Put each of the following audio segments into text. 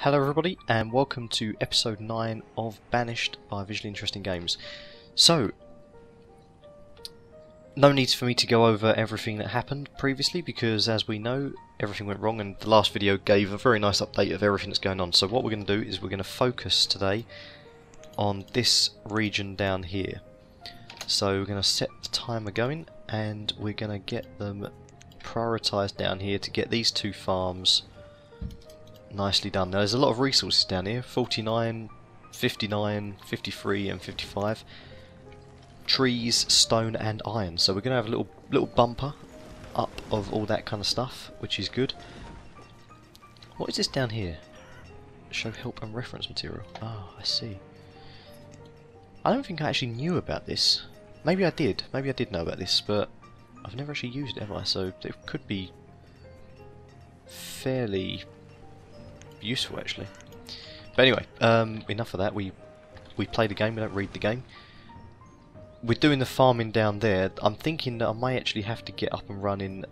Hello everybody and welcome to episode 9 of Banished by Visually Interesting Games. So, no need for me to go over everything that happened previously because as we know everything went wrong and the last video gave a very nice update of everything that's going on. So what we're going to do is we're going to focus today on this region down here. So we're going to set the timer going and we're going to get them prioritised down here to get these two farms nicely done. Now there's a lot of resources down here, 49, 59, 53 and 55. Trees, stone and iron. So we're going to have a little bumper up of all that kind of stuff, which is good. What is this down here? Show help and reference material. Ah, I see. I don't think I actually knew about this. Maybe I did. Maybe I did know about this, but I've never actually used it, have I? So it could be fairly useful actually. But anyway, enough of that. We play the game, we don't read the game. We're doing the farming down there. I'm thinking that I may actually have to get up and running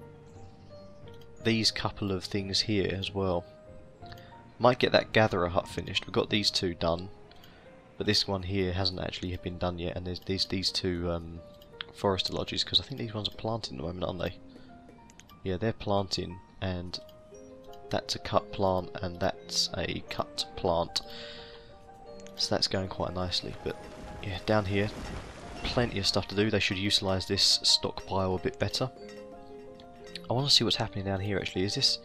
these couple of things here as well. Might get that gatherer hut finished. We've got these two done, but this one here hasn't actually been done yet. And there's these two forester lodges, because I think these ones are planting at the moment, aren't they? Yeah, they're planting, and that's a cut plant and that's a cut plant, so that's going quite nicely. But yeah, down here plenty of stuff to do. They should utilise this stockpile a bit better. I want to see what's happening down here actually. Is this...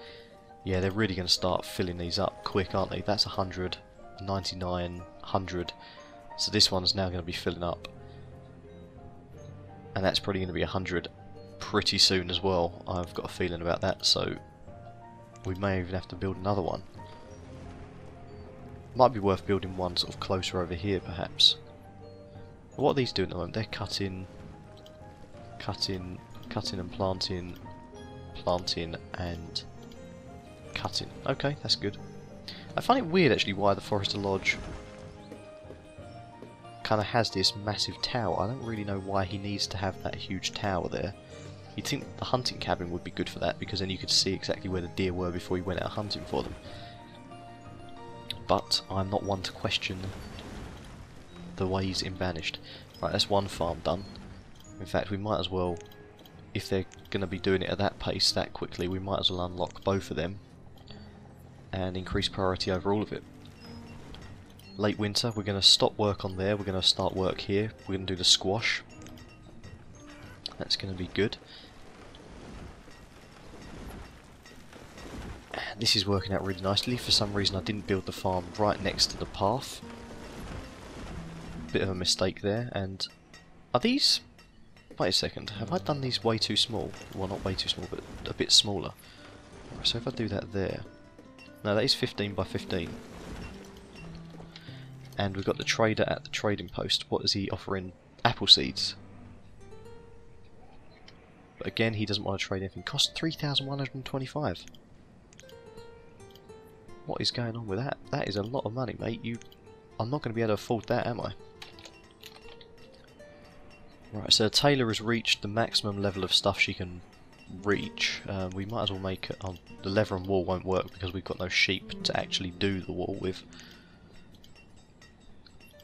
yeah, they're really going to start filling these up quick, aren't they? That's 100, 99, 100, so this one's now going to be filling up, and that's probably going to be 100 pretty soon as well. I've got a feeling about that, so we may even have to build another one. Might be worth building one sort of closer over here perhaps. What are these doing at the moment? They're cutting and planting and cutting. Okay, that's good. I find it weird actually why the Forester Lodge kind of has this massive tower. I don't really know why he needs to have that huge tower there. You'd think the hunting cabin would be good for that, because then you could see exactly where the deer were before you went out hunting for them. But I'm not one to question the ways in Banished. Right, that's one farm done. In fact, we might as well, if they're going to be doing it at that pace that quickly, we might as well unlock both of them and increase priority over all of it. Late winter, we're going to stop work on there, we're going to start work here, we're going to do the squash. That's going to be good. This is working out really nicely. For some reason I didn't build the farm right next to the path. Bit of a mistake there. And are these... wait a second, have I done these way too small? Well, not way too small, but a bit smaller. Right, so if I do that there... no, that is 15 by 15. And we've got the trader at the trading post. What is he offering? Apple seeds. But again, he doesn't want to trade anything. Cost 3,125. What is going on with that? That is a lot of money, mate. I'm not going to be able to afford that, am I? Right, so Taylor has reached the maximum level of stuff she can reach. We might as well make it... oh, the leather and wool won't work because we've got no sheep to actually do the wool with.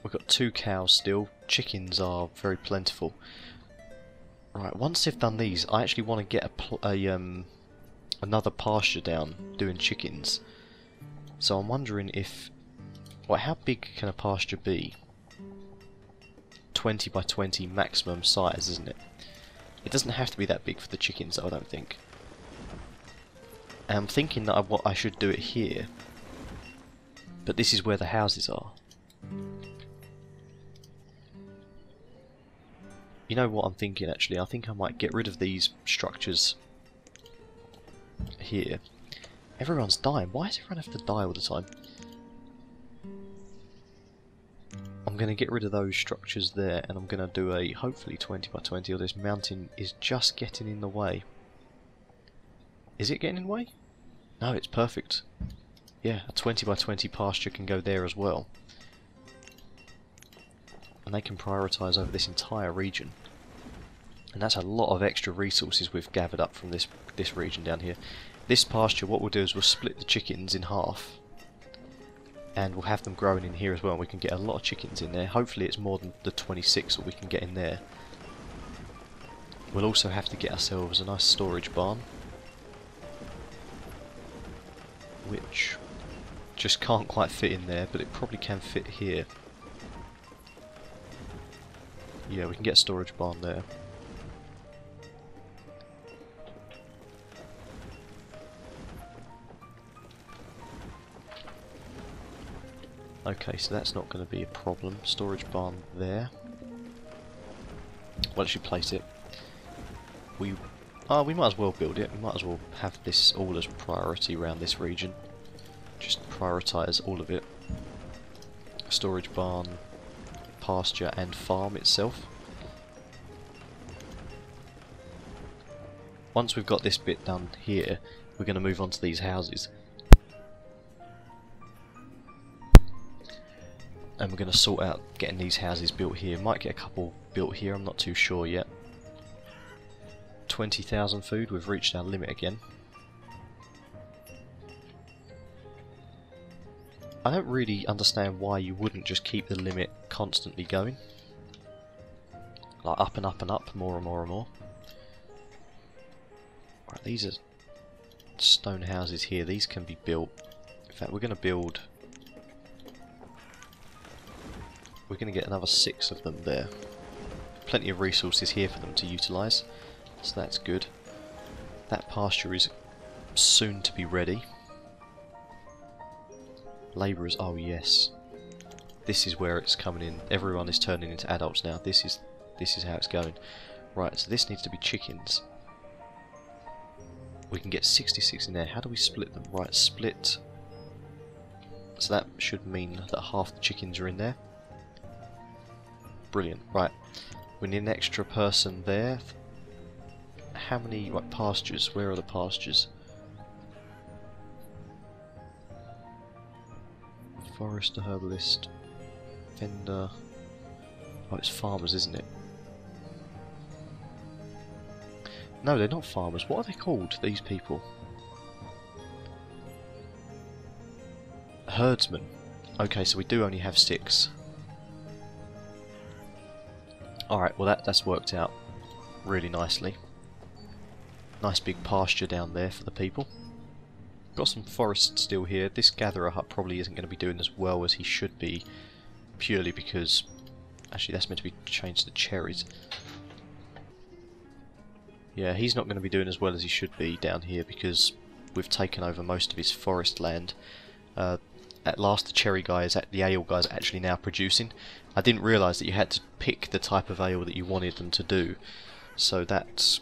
We've got 2 cows still. Chickens are very plentiful. Right, once they've done these, I actually want to get another pasture down doing chickens. So I'm wondering if... well, how big can a pasture be? 20 by 20 maximum size, isn't it? It doesn't have to be that big for the chickens, though, I don't think. And I'm thinking that I should do it here. But this is where the houses are. You know what I'm thinking actually? I think I might get rid of these structures here. Everyone's dying. Why does everyone have to die all the time? I'm going to get rid of those structures there and I'm going to do a hopefully 20 by 20, or this mountain is just getting in the way. Is it getting in the way? No, it's perfect. Yeah, a 20 by 20 pasture can go there as well. And they can prioritise over this entire region. And that's a lot of extra resources we've gathered up from this region down here. This pasture, what we'll do is we'll split the chickens in half, and we'll have them growing in here as well, and we can get a lot of chickens in there. Hopefully it's more than the 26 that we can get in there. We'll also have to get ourselves a nice storage barn, which just can't quite fit in there, but it probably can fit here. Yeah, we can get a storage barn there. Okay, so that's not going to be a problem. Storage barn there. We'll actually place it. We might as well build it. We might as well have this all as priority around this region. Just prioritise all of it. Storage barn, pasture and farm itself. Once we've got this bit done here, we're going to move on to these houses. And we're going to sort out getting these houses built here. Might get a couple built here, I'm not too sure yet. 20,000 food, we've reached our limit again. I don't really understand why you wouldn't just keep the limit constantly going. Like up and up and up, more and more and more. Right, these are stone houses here, these can be built. In fact, we're going to build... We're going to get another 6 of them there. Plenty of resources here for them to utilise, so that's good. That pasture is soon to be ready. Labourers, oh yes. This is where it's coming in. Everyone is turning into adults now. This is how it's going. Right, so this needs to be chickens. We can get 66 in there. How do we split them? Right, split. So that should mean that half the chickens are in there. Brilliant. Right, we need an extra person there. How many pastures? Where are the pastures? Forester, herbalist, vendor. Oh, it's farmers, isn't it? No, they're not farmers. What are they called, these people? Herdsmen. Okay, so we do only have 6. Alright, well that's worked out really nicely. Nice big pasture down there for the people. Got some forest still here. This gatherer hut probably isn't going to be doing as well as he should be, purely because... Actually, that's meant to be changed to cherries. Yeah, he's not going to be doing as well as he should be down here because we've taken over most of his forest land. At last, the cherry guys, the ale guys, are actually now producing. I didn't realise that you had to pick the type of ale that you wanted them to do, so that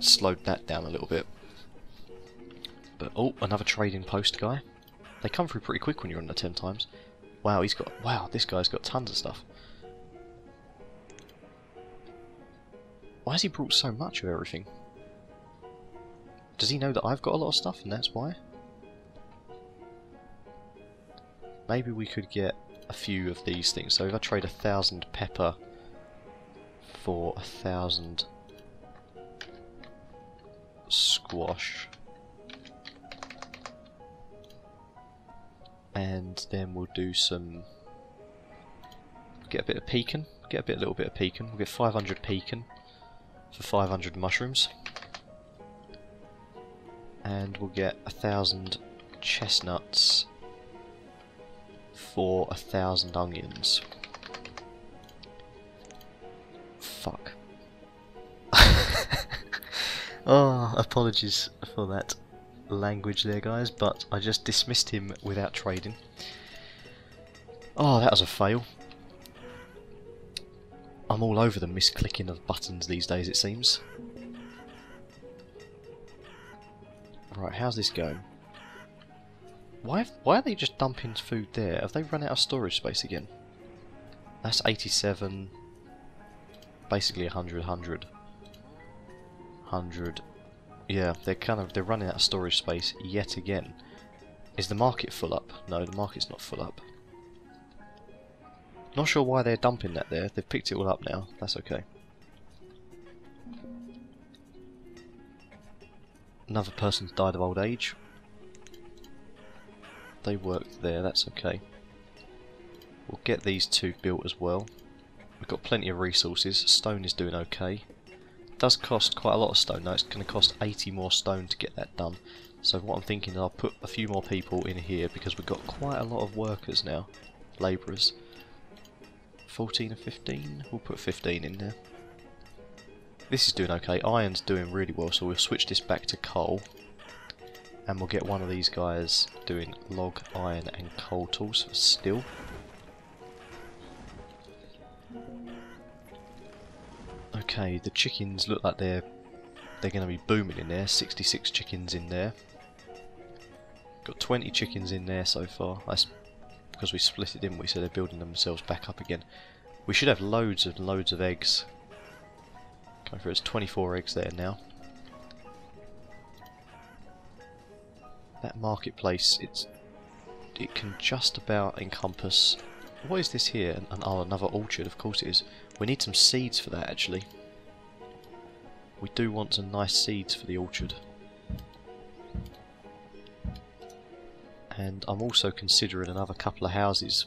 slowed that down a little bit. But oh, another trading post guy. They come through pretty quick when you're on the 10 times. Wow, this guy's got tons of stuff. Why has he brought so much of everything? Does he know that I've got a lot of stuff and that's why? Maybe we could get a few of these things. So if I trade 1,000 pepper for 1,000 squash, and then we'll do some... Get a bit of pecan. Get a little bit of pecan. We'll get 500 pecan for 500 mushrooms, and we'll get 1,000 chestnuts for 1,000 onions. Fuck. Oh, apologies for that language there, guys, but I just dismissed him without trading. Oh, that was a fail. I'm all over the misclicking of buttons these days, it seems. Right, how's this going? Why are they just dumping food there? Have they run out of storage space again? That's 87, basically 100, 100, 100. Yeah, they're running out of storage space yet again. Is the market full up? No, the market's not full up. Not sure why they're dumping that there. They've picked it all up now. That's okay. Another person's died of old age. They worked there, that's okay. We'll get these two built as well. We've got plenty of resources. Stone is doing okay. It does cost quite a lot of stone though. It's going to cost 80 more stone to get that done. So what I'm thinking is I'll put a few more people in here because we've got quite a lot of workers now. Labourers. 14 or 15? We'll put 15 in there. This is doing okay. Iron's doing really well, so we'll switch this back to coal. And we'll get one of these guys doing log, iron and coal tools for steel. Okay, the chickens look like they're going to be booming in there. 66 chickens in there. Got 20 chickens in there so far. That's because we split it, didn't we? So they're building themselves back up again. We should have loads and loads of eggs. Going through, it's 24 eggs there now. That marketplace, it can just about encompass. What is this here? Oh, another orchard. Of course it is. We need some seeds for that actually. We do want some nice seeds for the orchard. And I'm also considering another couple of houses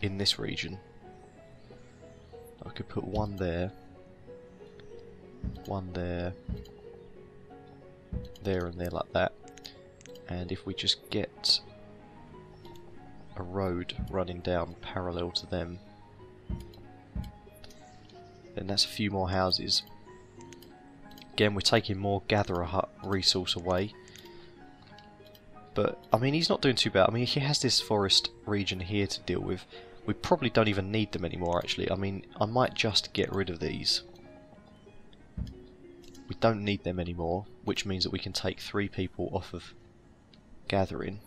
in this region. I could put one there, there and there like that. And if we just get a road running down parallel to them, then that's a few more houses. Again, we're taking more gatherer hut resource away. But, I mean, he's not doing too bad. I mean, he has this forest region here to deal with. We probably don't even need them anymore, actually. I mean, I might just get rid of these. We don't need them anymore, which means that we can take 3 people off of gathering.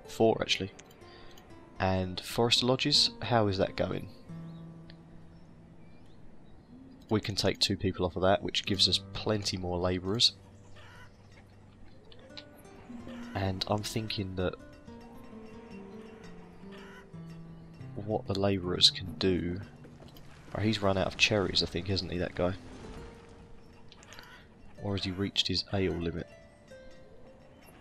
4, actually. And forest lodges, how is that going? We can take 2 people off of that, which gives us plenty more labourers. And I'm thinking that what the labourers can do... Oh, he's run out of cherries, I think, hasn't he, that guy? Or has he reached his ale limit?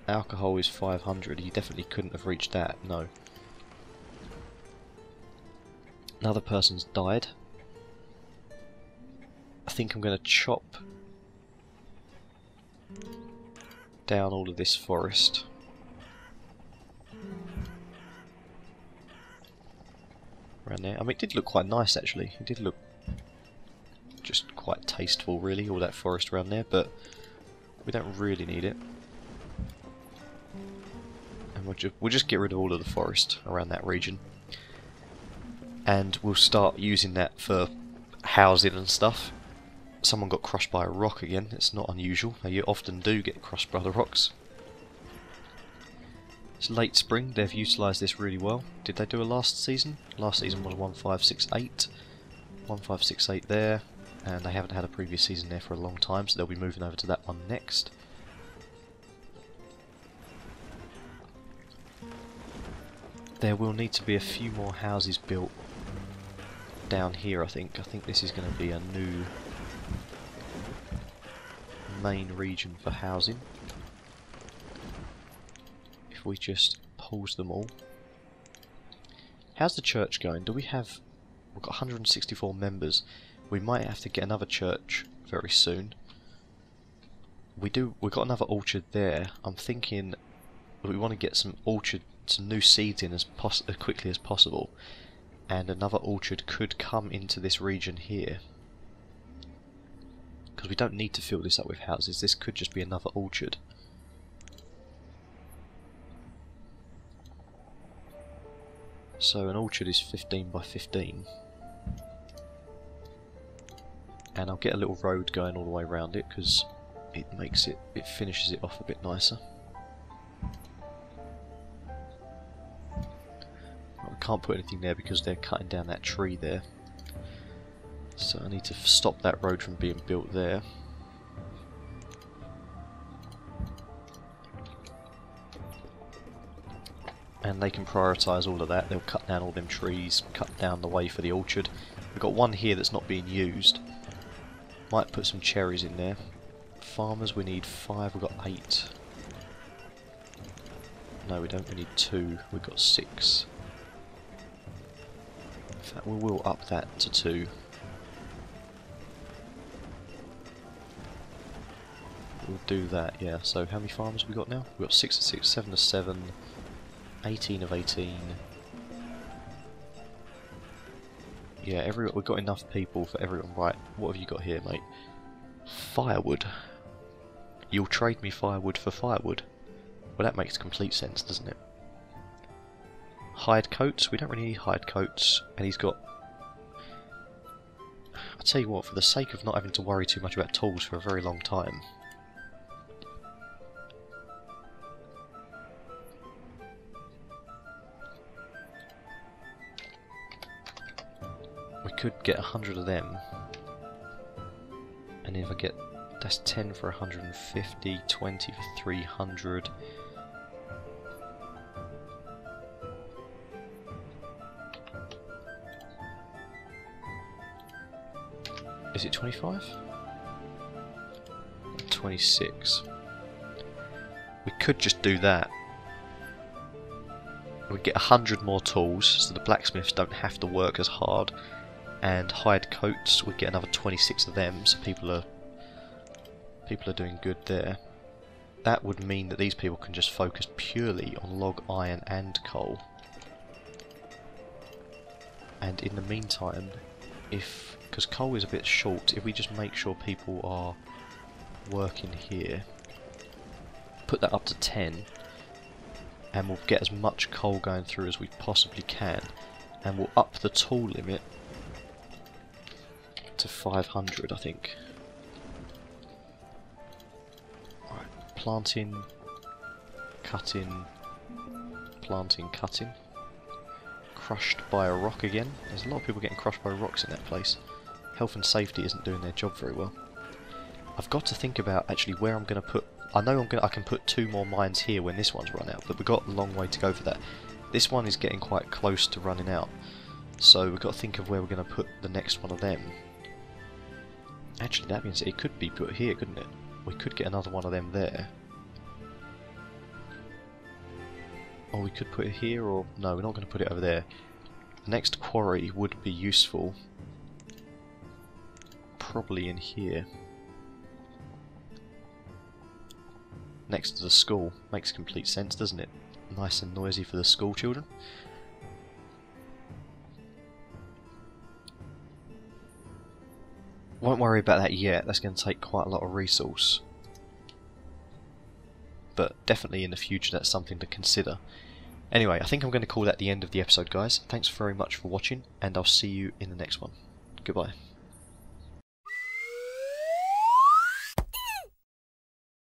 Alcohol is 500, he definitely couldn't have reached that, no. Another person's died. I think I'm going to chop down all of this forest. Around there. I mean, it did look quite nice actually. It did look just quite tasteful really, all that forest around there, but we don't really need it. And we'll just get rid of all of the forest around that region. And we'll start using that for housing and stuff. Someone got crushed by a rock again. It's not unusual. You often do get crushed by the rocks. It's late spring. They've utilised this really well. Did they do a last season? Last season was 1568. 1568 there. And they haven't had a previous season there for a long time, so they'll be moving over to that one next. There will need to be a few more houses built down here, I think. I think this is going to be a new main region for housing. If we just pause them all. How's the church going? Do we have... We've got 164 members. We might have to get another church very soon. We've got another orchard there. I'm thinking we want to get some new seeds in as quickly as possible. And another orchard could come into this region here. Because we don't need to fill this up with houses. This could just be another orchard. So an orchard is 15 by 15. And I'll get a little road going all the way around it because it finishes it off a bit nicer. I can't put anything there because they're cutting down that tree there. So I need to stop that road from being built there. And they can prioritise all of that. They'll cut down all them trees, cut down the way for the orchard. We've got one here that's not being used. Might put some cherries in there. Farmers, we need 5, we've got 8. No, we don't. We need 2. We've got 6. In fact, we will up that to 2. We'll do that, yeah. So how many farms have we got now? We've got 6 of 6, 7 of 7, 18 of 18. Yeah, we've got enough people for everyone. Right, what have you got here, mate? Firewood. You'll trade me firewood for firewood? Well, that makes complete sense, doesn't it? Hide coats. We don't really need hide coats. And he's got... I'll tell you what, for the sake of not having to worry too much about tools for a very long time... we could get 100 of them. And if I get... that's 10 for 150, 20 for 300... Is it 25? 26. We could just do that. We'd get 100 more tools, so the blacksmiths don't have to work as hard. And hide coats, we'd get another 26 of them, so people are doing good there. That would mean that these people can just focus purely on log, iron and coal. And in the meantime, because coal is a bit short, if we just make sure people are working here, put that up to 10, and we'll get as much coal going through as we possibly can, and we'll up the tool limit to 500, I think. Right, planting, cutting, planting, cutting. Crushed by a rock again. There's a lot of people getting crushed by rocks in that place. Health and safety isn't doing their job very well. I've got to think about actually where I'm going to put... I know I can put 2 more mines here when this one's run out, but we've got a long way to go for that. This one is getting quite close to running out, so we've got to think of where we're going to put the next one of them. Actually, that means it could be put here, couldn't it? We could get another one of them there. Or we could put it here, or... no, we're not going to put it over there. The next quarry would be useful. Probably in here. Next to the school. Makes complete sense, doesn't it? Nice and noisy for the school children. Won't worry about that yet, that's going to take quite a lot of resource. But definitely in the future that's something to consider. Anyway, I think I'm going to call that the end of the episode, guys. Thanks very much for watching, and I'll see you in the next one. Goodbye.